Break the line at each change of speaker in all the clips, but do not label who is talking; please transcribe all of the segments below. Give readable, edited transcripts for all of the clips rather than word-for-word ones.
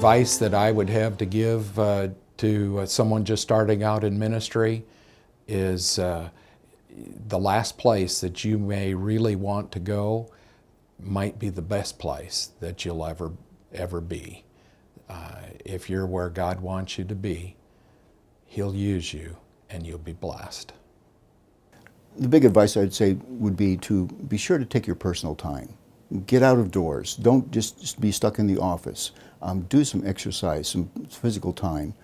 advice that I would have to give to someone just starting out in ministry is the last place that you may really want to go might be the best place that you'll ever be. If you're where God wants you to be, He'll use you and you'll be blessed.
The big advice I'd say would be to be sure to take your personal time. Get out of doors. Don't just be stuck in the office. Do some exercise, some physical time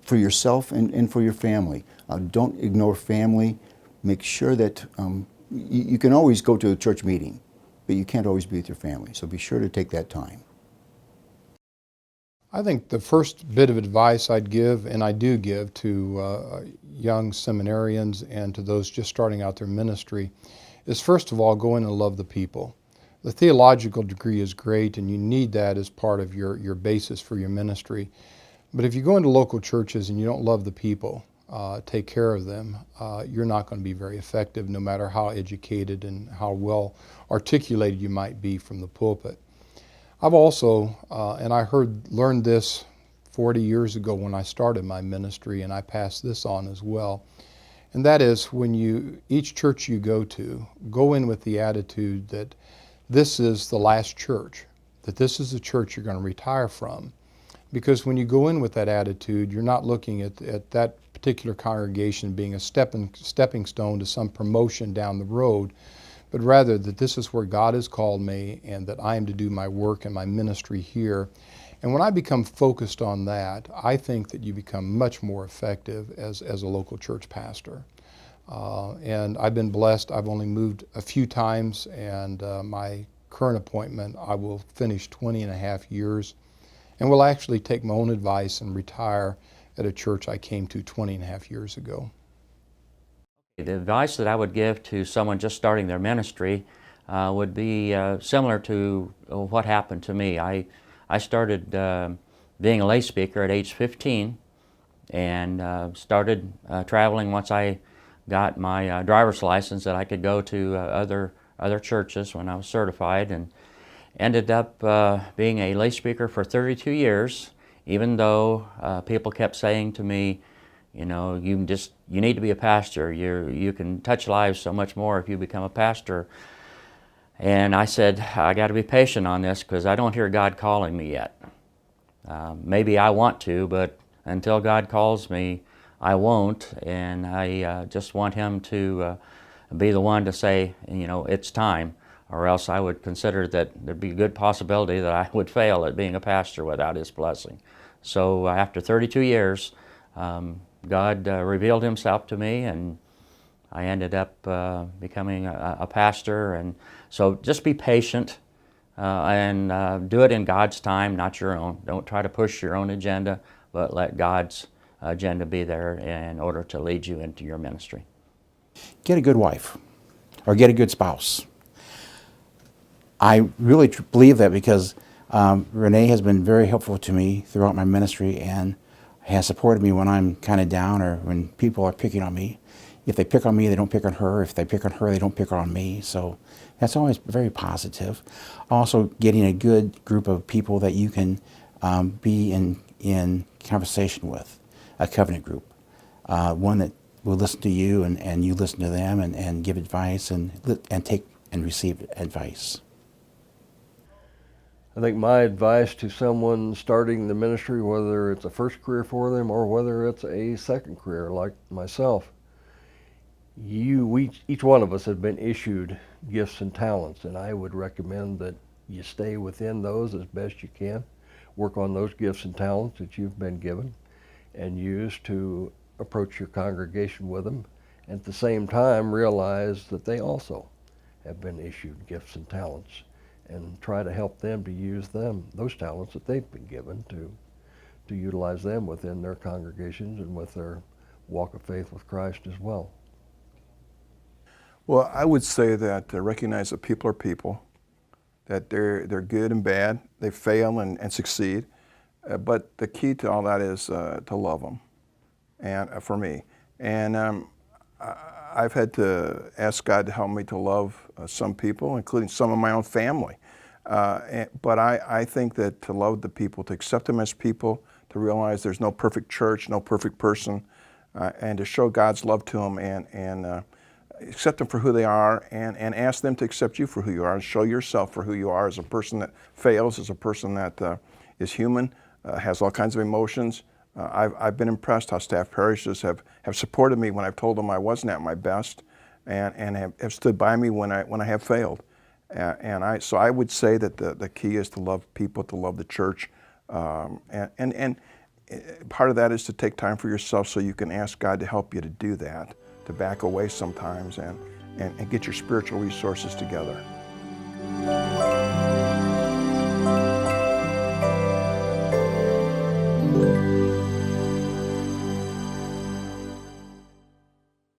for yourself and for your family. Don't ignore family. Make sure that you can always go to a church meeting, but you can't always be with your family. So be sure to take that time.
I think the first bit of advice I'd give, and I do give to young seminarians and to those just starting out their ministry, is first of all, go in and love the people. The theological degree is great, and you need that as part of your basis for your ministry. But if you go into local churches and you don't love the people, take care of them, you're not going to be very effective, no matter how educated and how well articulated you might be from the pulpit. I've also, and I learned this 40 years ago when I started my ministry, and I passed this on as well. And that is, each church you go in with the attitude that this is the last church, that this is the church you're going to retire from. Because when you go in with that attitude, you're not looking at that particular congregation being a stepping stone to some promotion down the road, but rather that this is where God has called me and that I am to do my work and my ministry here. And when I become focused on that, I think that you become much more effective as a local church pastor. And I've been blessed. I've only moved a few times, and my current appointment, I will finish 20 and a half years, and will actually take my own advice and retire at a church I came to 20 and a half years ago.
The advice that I would give to someone just starting their ministry would be similar to what happened to me. I started being a lay speaker at age 15 and started traveling once I got my driver's license, that I could go to other churches when I was certified, and ended up being a lay speaker for 32 years, even though people kept saying to me, you know, you need to be a pastor. You can touch lives so much more if you become a pastor. And I said, I got to be patient on this because I don't hear God calling me yet. Maybe I want to, but until God calls me, I won't. And I just want Him to be the one to say, you know, it's time, or else I would consider that there'd be a good possibility that I would fail at being a pastor without His blessing. So after 32 years, God revealed Himself to me, and I ended up becoming a pastor. And so just be patient and do it in God's time, not your own. Don't try to push your own agenda, but let God's agenda be there in order to lead you into your ministry.
Get a good wife or get a good spouse. I really believe that because Renee has been very helpful to me throughout my ministry and has supported me when I'm kind of down or when people are picking on me. If they pick on me, they don't pick on her. If they pick on her, they don't pick on me. So that's always very positive. Also, getting a good group of people that you can be in conversation with, a covenant group, one that will listen to you and you listen to them and give advice and take and receive advice.
I think my advice to someone starting the ministry, whether it's a first career for them or whether it's a second career like myself, each one of us have been issued gifts and talents, and I would recommend that you stay within those as best you can. Work on those gifts and talents that you've been given and use to approach your congregation with them. And at the same time, realize that they also have been issued gifts and talents, and try to help them to use those talents that they've been given to utilize them within their congregations and with their walk of faith with Christ as well.
Well, I would say that recognize that people are people, that they're good and bad, they fail and succeed, but the key to all that is to love them, and for me. And I've had to ask God to help me to love some people, including some of my own family. But I think that to love the people, to accept them as people, to realize there's no perfect church, no perfect person, and to show God's love to them and accept them for who they are and ask them to accept you for who you are and show yourself for who you are as a person that fails, as a person that is human, has all kinds of emotions. I've been impressed how staff parishes have supported me when I've told them I wasn't at my best and have stood by me when I have failed. So I would say that the key is to love people, to love the church, and part of that is to take time for yourself so you can ask God to help you to do that, to back away sometimes and get your spiritual resources together.